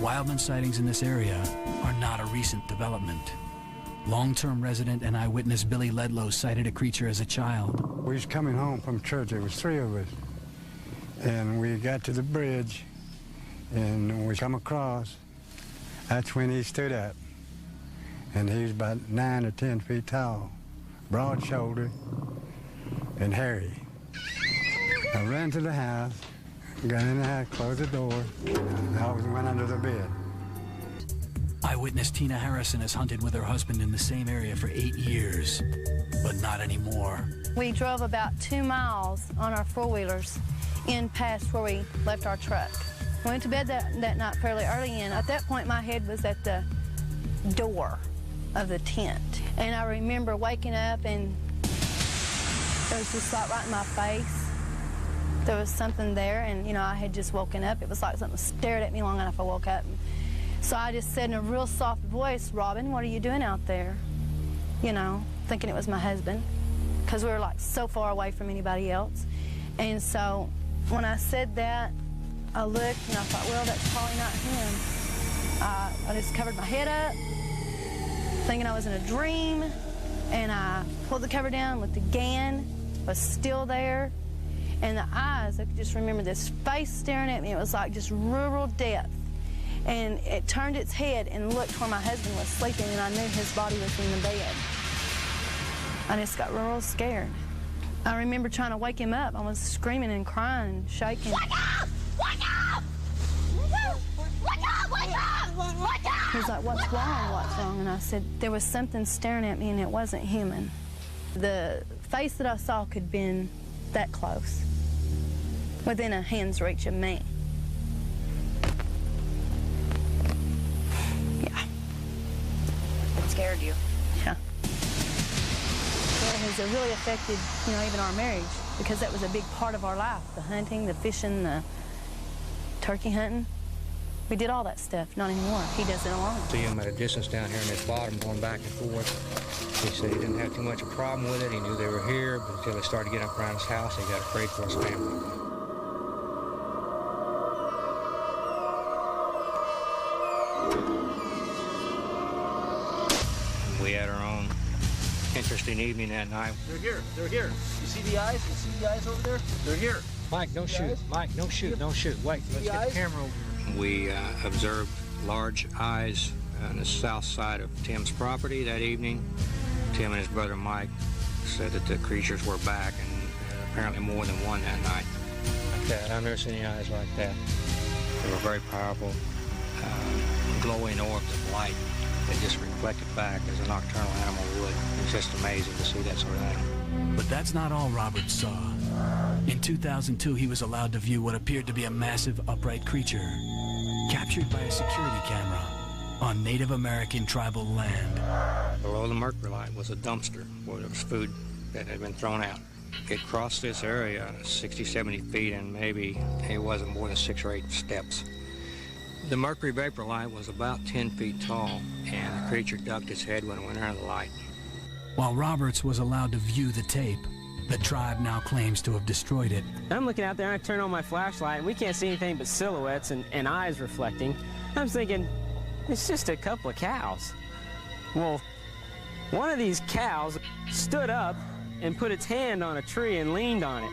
Wildman sightings in this area are not a recent development. Long-term resident and eyewitness Billy Ledlow sighted a creature as a child. We was coming home from church. There was 3 of us. And we got to the bridge, and we come across. That's when he stood up. And he was about 9 or 10 feet tall, broad-shouldered, and hairy. I ran to the house, got in the house, closed the door, and I always went under the bed. Eyewitness Tina Harrison has hunted with her husband in the same area for 8 years, but not anymore. We drove about 2 miles on our four-wheelers in past where we left our truck. We went to bed that night fairly early, and at that point my head was at the door of the tent. And I remember waking up and it was just like right in my face. There was something there, and you know, I had just woken up. It was like something stared at me long enough I woke up. So I just said in a real soft voice, "Robin, what are you doing out there?" You know, thinking it was my husband, because we were like so far away from anybody else. And so when I said that, I looked and I thought, well, that's probably not him. I just covered my head up, thinking I was in a dream, and I pulled the cover down, looked again, was still there, and the eyes, I could just remember this face staring at me. It was like just rural depth. And it turned its head and looked where my husband was sleeping, and I knew his body was in the bed. I just got real scared. I remember trying to wake him up. I was screaming and crying and shaking. Wake up! Wake up! Wake up! Wake up! Wake up! He was like, "What's wrong? What's wrong?" And I said, there was something staring at me, and it wasn't human. The face that I saw could have been that close, within a hand's reach of me. Yeah. It scared you? Yeah. It has really affected, you know, even our marriage, because that was a big part of our life. The hunting, the fishing, the turkey hunting. We did all that stuff. Not anymore. He does it alone. See him at a distance down here in this bottom going back and forth. He said he didn't have too much of a problem with it. He knew they were here, but until they started getting up around his house, he got afraid for his family. We had our own interesting evening that night. They're here. They're here. You see the eyes? You see the eyes over there? They're here. Mike, don't shoot. Mike, don't shoot. Don't shoot. Wait, let's get the camera over here. We observed large eyes on the south side of Tim's property that evening. Tim and his brother Mike said that the creatures were back, and apparently more than one that night. Like that. I've never seen any eyes like that. They were very powerful, glowing orbs of light that just reflected back as a nocturnal animal would. It was just amazing to see that sort of animal. But that's not all Robert saw. In 2002, he was allowed to view what appeared to be a massive upright creature, captured by a security camera on Native American tribal land. Below the mercury light was a dumpster where there was food that had been thrown out. It crossed this area 60, 70 feet, and maybe it wasn't more than 6 or 8 steps. The mercury vapor light was about 10 feet tall, and the creature ducked its head when it went under the light. While Roberts was allowed to view the tape, the tribe now claims to have destroyed it. I'm looking out there, and I turn on my flashlight, and we can't see anything but silhouettes and eyes reflecting. I'm thinking, it's just a couple of cows. Well, one of these cows stood up and put its hand on a tree and leaned on it.